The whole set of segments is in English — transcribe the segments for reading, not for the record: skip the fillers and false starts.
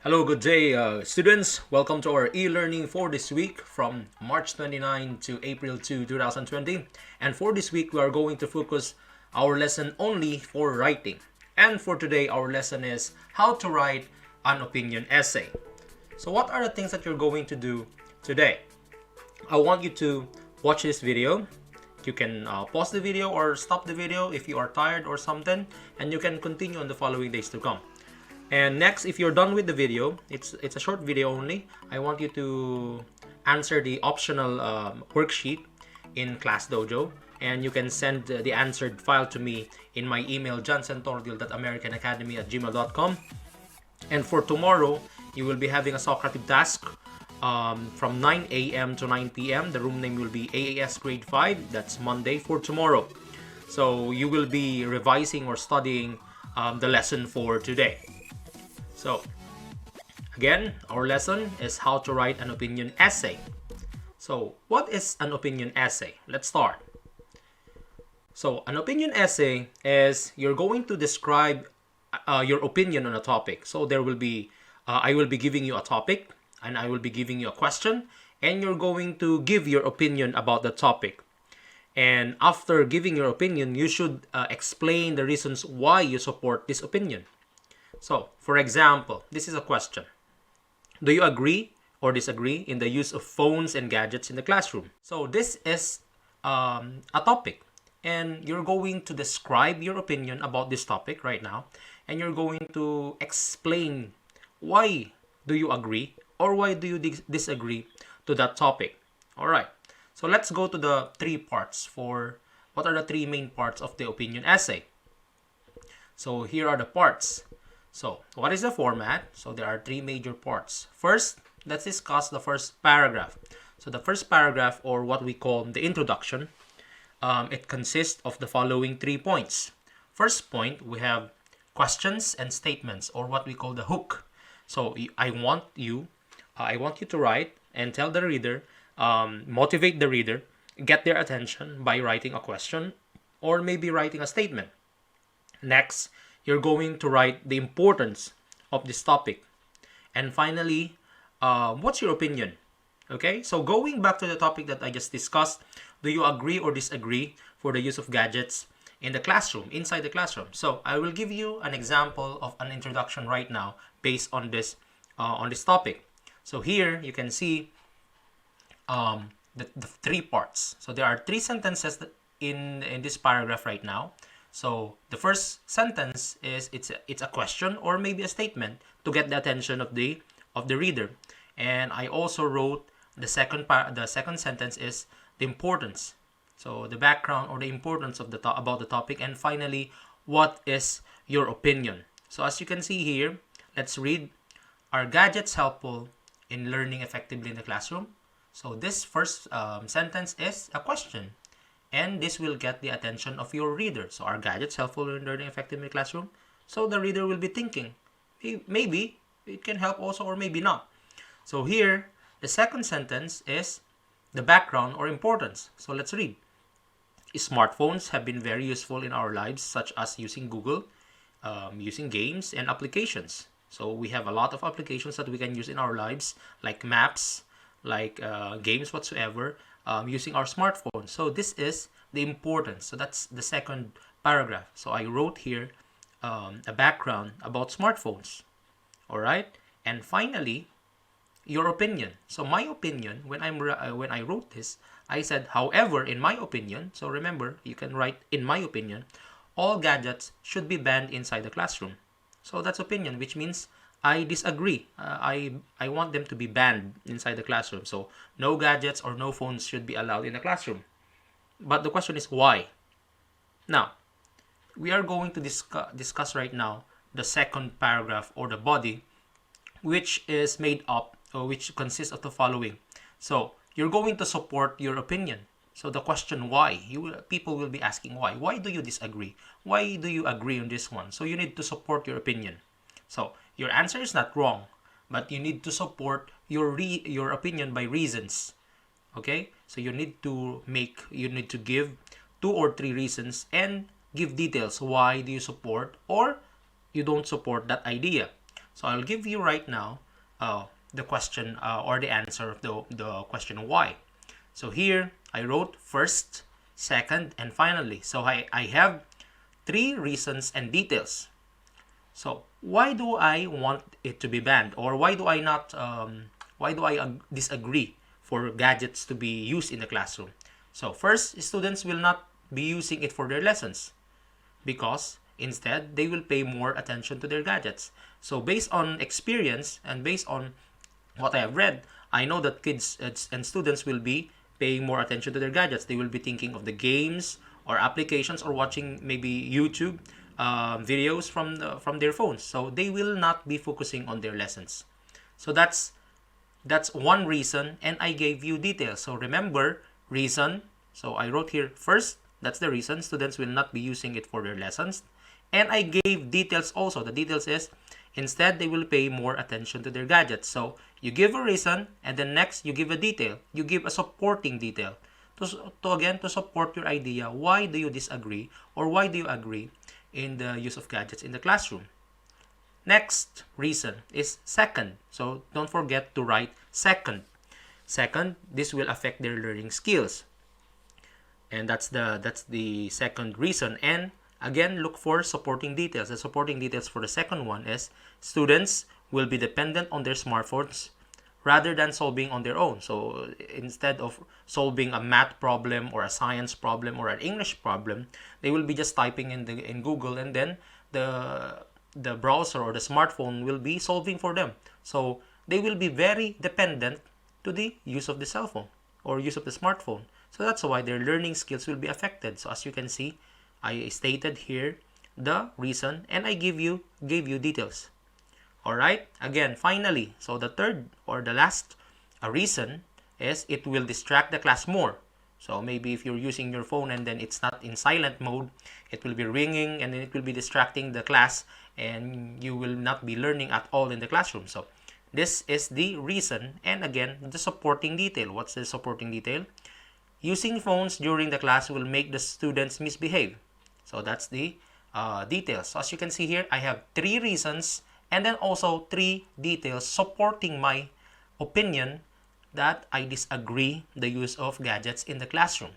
Hello, good day, students. Welcome to our e-learning for this week from March 29 to April 2, 2020. And for this week, we are going to focus our lesson only for writing. And for today, our lesson is how to write an opinion essay. So what are the things that you're going to do today? I want you to watch this video. You can pause the video or stop the video if you are tired or something, and you can continue on the following days to come. And next, if you're done with the video, it's a short video only. I want you to answer the optional worksheet in Class Dojo, and you can send the answered file to me in my email johnsontordial.americanacademy@gmail.com. And for tomorrow, you will be having a Socrative task from 9 a.m. to 9 p.m. The room name will be AAS Grade 5. That's Monday for tomorrow. So you will be revising or studying the lesson for today. So, again, our lesson is how to write an opinion essay. So, what is an opinion essay? Let's start. So, an opinion essay is you're going to describe your opinion on a topic. So, I will be giving you a topic, and I will be giving you a question, and you're going to give your opinion about the topic. And after giving your opinion, you should explain the reasons why you support this opinion. So, for example, this is a question. Do you agree or disagree in the use of phones and gadgets in the classroom? So, this is a topic, and you're going to describe your opinion about this topic right now, and you're going to explain why do you agree or why do you disagree to that topic. All right. So, let's go to the three parts for what are the three main parts of the opinion essay. So, here are the parts. So, what is the format? So, there are three major parts. First, let's discuss the first paragraph. So, the first paragraph, or what we call the introduction, it consists of the following 3 points. First point, we have questions and statements, or what we call the hook. So, I want you to write and tell the reader, motivate the reader, get their attention by writing a question or maybe writing a statement. Next, you're going to write the importance of this topic. And finally, what's your opinion? Okay, so going back to the topic that I just discussed, do you agree or disagree for the use of gadgets in the classroom, inside the classroom? So I will give you an example of an introduction right now based on this topic. So here you can see the 3 parts. So there are 3 sentences in this paragraph right now. So the first sentence is it's a question or maybe a statement to get the attention of the reader. And I also wrote the second sentence is the importance. So the background or the importance of about the topic, and finally, what is your opinion? So as you can see here, let's read. Are gadgets helpful in learning effectively in the classroom? So this first sentence is a question, and this will get the attention of your reader. So are gadgets helpful in learning effectively in the classroom? So the reader will be thinking, maybe it can help also, or maybe not. So here, the second sentence is the background or importance. So let's read. Smartphones have been very useful in our lives, such as using Google, using games and applications. So we have a lot of applications that we can use in our lives, like maps, like games whatsoever, using our smartphone. So this is the importance. So that's the second paragraph. So I wrote here a background about smartphones. All right. And finally, your opinion. So my opinion, when I wrote this, I said, however, in my opinion. So remember, you can write in my opinion. All gadgets should be banned inside the classroom. So that's opinion, which means I disagree. I want them to be banned inside the classroom. So no gadgets or no phones should be allowed in the classroom. But the question is why? Now, we are going to discuss right now the second paragraph or the body, which is made up or which consists of the following. So you're going to support your opinion. So the question why, people will be asking why. Why do you disagree? Why do you agree on this one? So you need to support your opinion. So your answer is not wrong, but you need to support your opinion by reasons. Okay? So you need to give 2 or 3 reasons and give details why do you support or you don't support that idea. So I'll give you right now the question or the answer of the question why. So here I wrote first, second, and finally. So I have 3 reasons and details. So why do I want it to be banned, or why do I not? Why do I disagree for gadgets to be used in the classroom? So first, students will not be using it for their lessons because instead they will pay more attention to their gadgets. So based on experience and based on what I have read, I know that kids and students will be paying more attention to their gadgets. They will be thinking of the games or applications or watching maybe YouTube videos from their phones. So they will not be focusing on their lessons. So that's one reason, and I gave you details. So remember, reason. So I wrote here first, that's the reason students will not be using it for their lessons. And I gave details also. The details is instead they will pay more attention to their gadgets. So you give a reason, and then next you give a detail. You give a supporting detail to support your idea. Why do you disagree, or why do you agree in the use of gadgets in the classroom? Next reason is second. So don't forget to write second. Second, this will affect their learning skills. And that's the second reason. And again, look for supporting details. The supporting details for the second one is students will be dependent on their smartphones rather than solving on their own. So instead of solving a math problem or a science problem or an English problem, they will be just typing in Google, and then the browser or the smartphone will be solving for them. So they will be very dependent to the use of the cell phone or use of the smartphone. So that's why their learning skills will be affected. So as you can see, I stated here the reason, and I gave you details. All right. Again, finally, so the third or the last reason is it will distract the class more. So maybe if you're using your phone and then it's not in silent mode, it will be ringing and then it will be distracting the class, and you will not be learning at all in the classroom. So this is the reason. And again, the supporting detail. What's the supporting detail? Using phones during the class will make the students misbehave. So that's the details. So as you can see here, I have 3 reasons and then also 3 details supporting my opinion that I disagree the use of gadgets in the classroom.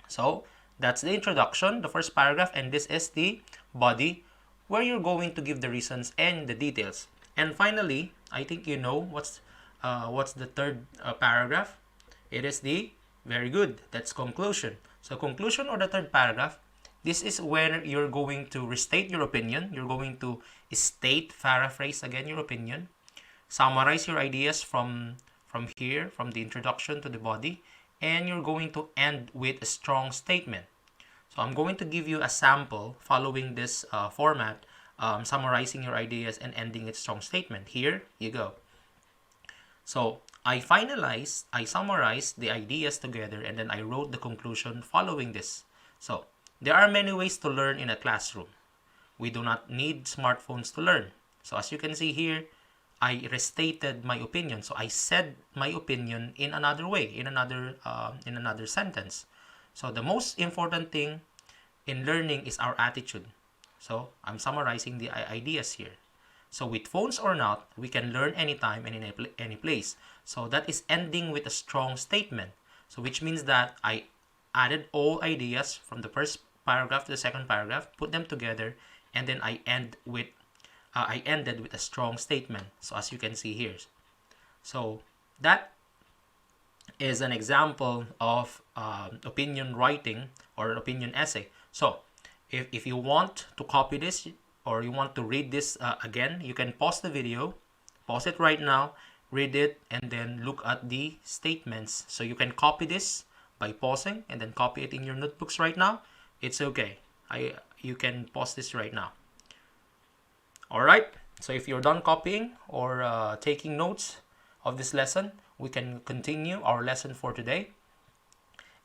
So that's the introduction, the first paragraph, and this is the body where you're going to give the reasons and the details. And finally, I think you know what's the third paragraph. It is the very good. That's conclusion. So conclusion or the third paragraph, this is where you're going to restate your opinion. You're going to state, paraphrase again your opinion, summarize your ideas from here, from the introduction to the body, and you're going to end with a strong statement. So I'm going to give you a sample following this format, summarizing your ideas and ending with strong statement. Here you go. So I summarized the ideas together, and then I wrote the conclusion following this. So there are many ways to learn in a classroom. We do not need smartphones to learn. So as you can see here, I restated my opinion. So I said my opinion in another way, in another sentence. So the most important thing in learning is our attitude. So I'm summarizing the ideas here. So with phones or not, we can learn anytime and in any place. So that is ending with a strong statement. So which means that I added all ideas from the first paragraph to the second paragraph, put them together, and then I ended with a strong statement. So as you can see here. So that is an example of opinion writing or opinion essay. So if you want to copy this or you want to read this again, you can pause the video, pause it right now, read it, and then look at the statements. So you can copy this by pausing and then copy it in your notebooks right now. It's okay. You can pause this right now. All right. So if you're done copying or taking notes of this lesson, we can continue our lesson for today.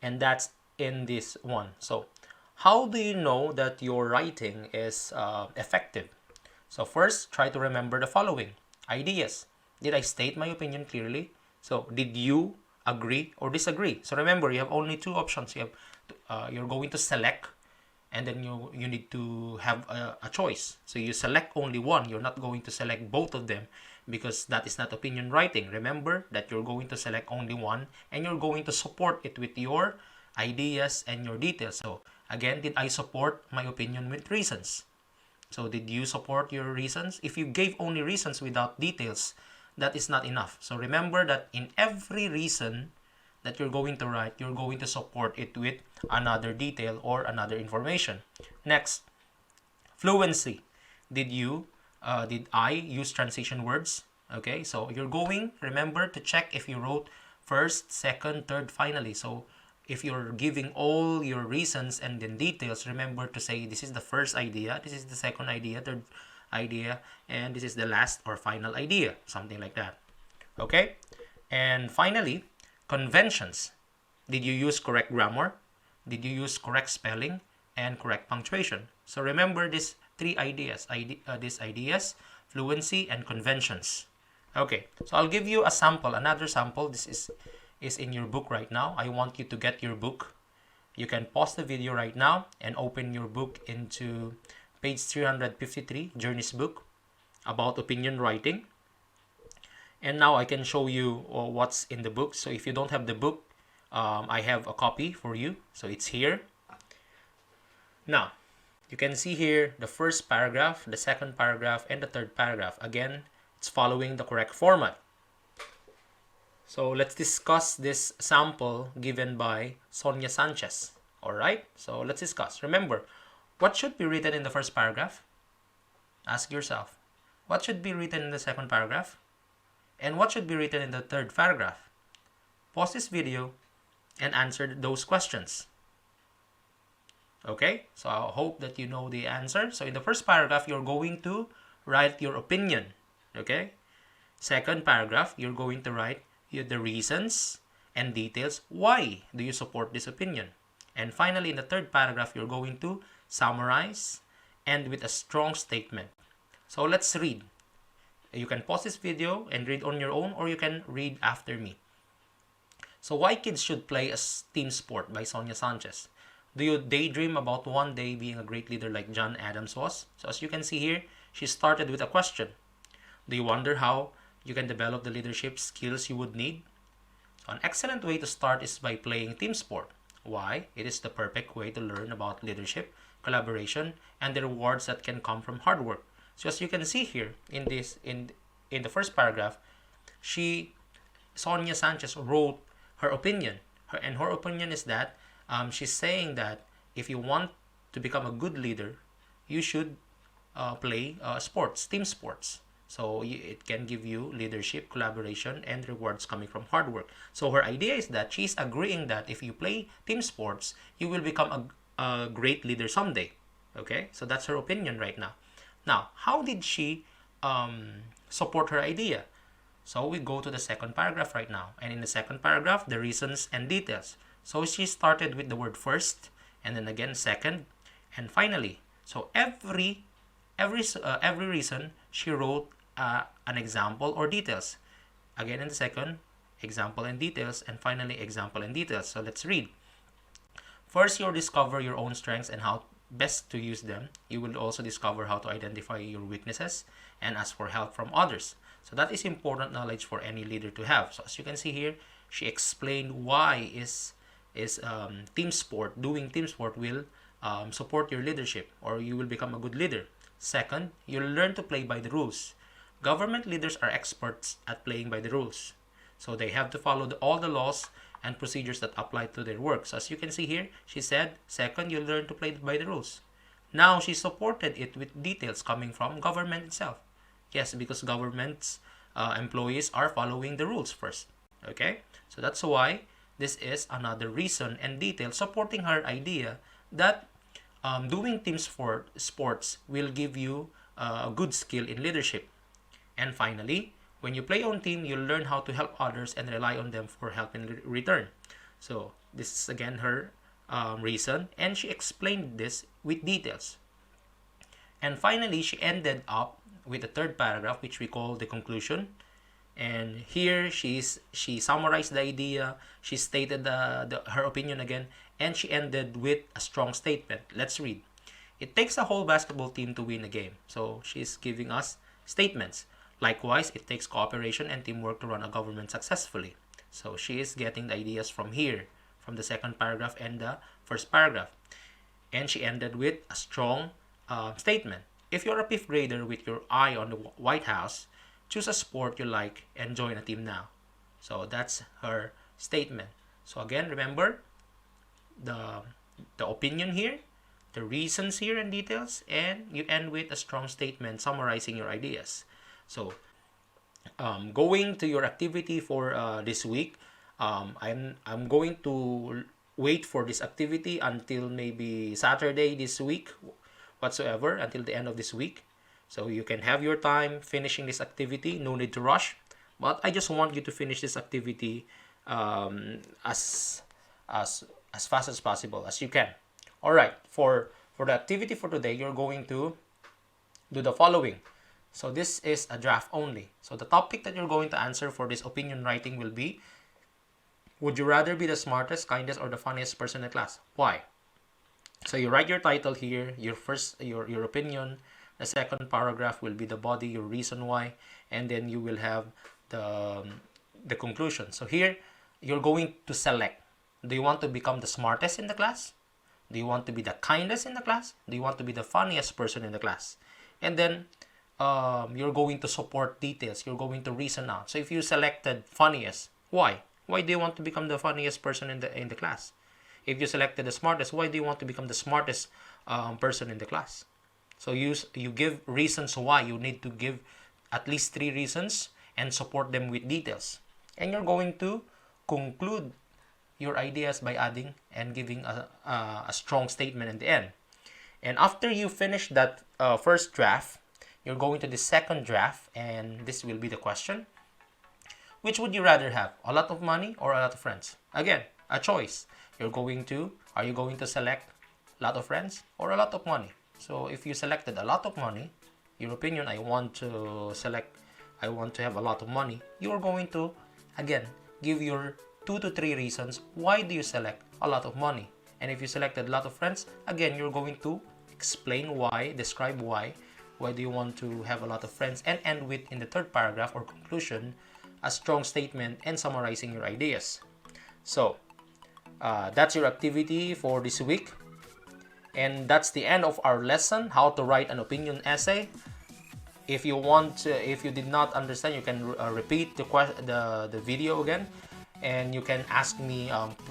And that's in this one. So how do you know that your writing is effective? So first, try to remember the following ideas. Did I state my opinion clearly? So did you agree or disagree? So remember, you have only 2 options. You're going to select, and then you need to have a choice. So you select only one. You're not going to select both of them, because that is not opinion writing. Remember that you're going to select only one, and you're going to support it with your ideas and your details. So again, did I support my opinion with reasons? So did you support your reasons? If you gave only reasons without details, that is not enough. So remember that in every reason that you're going to write, you're going to support it with another detail or another information. Next, fluency. Did I use transition words? Okay, so you're going, remember to check if you wrote first, second, third, finally. So if you're giving all your reasons and then details, remember to say this is the first idea, this is the second idea, third idea, and this is the last or final idea, something like that. Okay, and finally, conventions. Did you use correct grammar? Did you use correct spelling and correct punctuation? So remember these three ideas, these ideas, fluency and conventions. Okay, so I'll give you a sample, another sample. This is in your book right now. I want you to get your book. You can pause the video right now and open your book into page 353, Journey's book, about opinion writing. And now I can show you what's in the book. So if you don't have the book, I have a copy for you. So it's here. Now, you can see here the first paragraph, the second paragraph, and the third paragraph. Again, it's following the correct format. So let's discuss this sample given by Sonia Sanchez. Alright, so let's discuss. Remember, what should be written in the first paragraph? Ask yourself. What should be written in the second paragraph? And what should be written in the third paragraph? Pause this video and answer those questions. Okay, so I hope that you know the answer. So in the first paragraph, you're going to write your opinion. Okay, second paragraph, you're going to write the reasons and details. Why do you support this opinion? And finally, in the third paragraph, you're going to summarize and with a strong statement. So let's read. You can pause this video and read on your own, or you can read after me. So why kids should play a team sport by Sonia Sanchez. Do you daydream about one day being a great leader like John Adams was? So as you can see here, she started with a question. Do you wonder how you can develop the leadership skills you would need? So an excellent way to start is by playing team sport. Why? It is the perfect way to learn about leadership, collaboration, and the rewards that can come from hard work. So as you can see here in the first paragraph, Sonia Sanchez wrote her opinion. Her opinion is that she's saying that if you want to become a good leader, you should play sports, team sports. So it can give you leadership, collaboration, and rewards coming from hard work. So her idea is that she's agreeing that if you play team sports, you will become a great leader someday. Okay, so that's her opinion right now. Now, how did she support her idea? So we go to the second paragraph right now. And in the second paragraph, the reasons and details. So she started with the word first, and then again second, and finally. So every reason she wrote an example or details. Again in the second, example and details, and finally example and details. So let's read. First, you'll discover your own strengths and how best to use them. You will also discover how to identify your weaknesses and ask for help from others. So that is important knowledge for any leader to have. So as you can see here, she explained why team sport, doing team sport will support your leadership, or you will become a good leader. Second, you'll learn to play by the rules. Government leaders are experts at playing by the rules. So they have to follow all the laws and procedures that apply to their work. So as you can see here, she said, second, you'll learn to play by the rules. Now, she supported it with details coming from government itself. Yes, because government's employees are following the rules first. Okay? So that's why this is another reason and detail supporting her idea that doing team sports will give you a good skill in leadership. And finally, when you play on team, you'll learn how to help others and rely on them for help in return. So this is again her reason, and she explained this with details. And finally, she ended up with the third paragraph, which we call the conclusion. And here she summarized the idea, she stated her opinion again, and she ended with a strong statement. Let's read. It takes a whole basketball team to win a game. So she's giving us statements. Likewise, it takes cooperation and teamwork to run a government successfully. So she is getting the ideas from here, from the second paragraph and the first paragraph. And she ended with a strong statement. If you're a fifth grader with your eye on the White House, choose a sport you like and join a team now. So that's her statement. So again, remember the opinion here, the reasons here and details, and you end with a strong statement summarizing your ideas. So going to your activity for this week, I'm going to wait for this activity until maybe Saturday this week, whatsoever, until the end of this week. So you can have your time finishing this activity. No need to rush, but I just want you to finish this activity as fast as possible as you can. All right, for the activity for today, you're going to do the following. So this is a draft only. So the topic that you're going to answer for this opinion writing will be, would you rather be the smartest, kindest, or the funniest person in class? Why? So you write your title here, your opinion. The second paragraph will be the body, your reason why, and then you will have the conclusion. So here, you're going to select. Do you want to become the smartest in the class? Do you want to be the kindest in the class? Do you want to be the funniest person in the class? And then you're going to support details. You're going to reason out. So if you selected funniest, why? Why do you want to become the funniest person in the class? If you selected the smartest, why do you want to become the smartest person in the class? So you give reasons why. You need to give at least 3 reasons and support them with details. And you're going to conclude your ideas by adding and giving a strong statement in the end. And after you finish that first draft, you're going to the second draft, and this will be the question. Which would you rather have? A lot of money or a lot of friends? Again, a choice. Are you going to select a lot of friends or a lot of money? So if you selected a lot of money, your opinion, I want to have a lot of money, you are going to, again, give your 2 to 3 reasons why do you select a lot of money. And if you selected a lot of friends, again, you're going to explain why, describe why do you want to have a lot of friends, and end with, in the third paragraph or conclusion, a strong statement and summarizing your ideas. So that's your activity for this week. And that's the end of our lesson, how to write an opinion essay. If you did not understand, you can repeat the video again, and you can ask me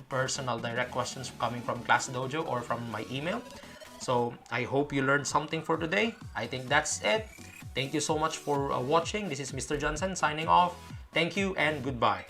personal direct questions coming from Class Dojo or from my email. So I hope you learned something for today. I think that's it. Thank you so much for watching. This is Mr. Johnson signing off. Thank you and goodbye.